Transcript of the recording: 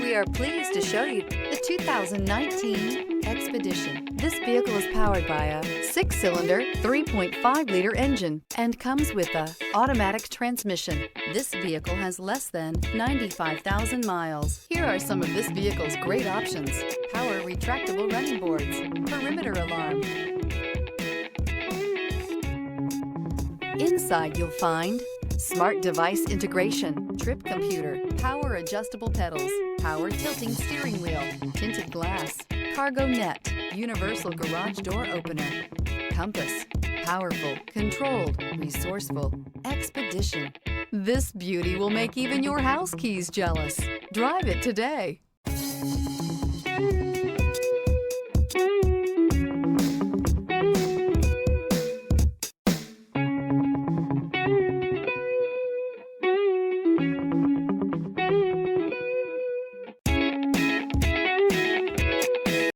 We are pleased to show you the 2019 Expedition. This vehicle is powered by a 6-cylinder, 3.5-liter engine and comes with a automatic transmission. This vehicle has less than 95,000 miles. Here are some of this vehicle's great options: power retractable running boards, perimeter alarm. Inside you'll find smart device integration, trip computer, power adjustable pedals, power tilting steering wheel, tinted glass, cargo net, universal garage door opener, compass, powerful, controlled, resourceful. Expedition. This beauty will make even your house keys jealous. Drive it today.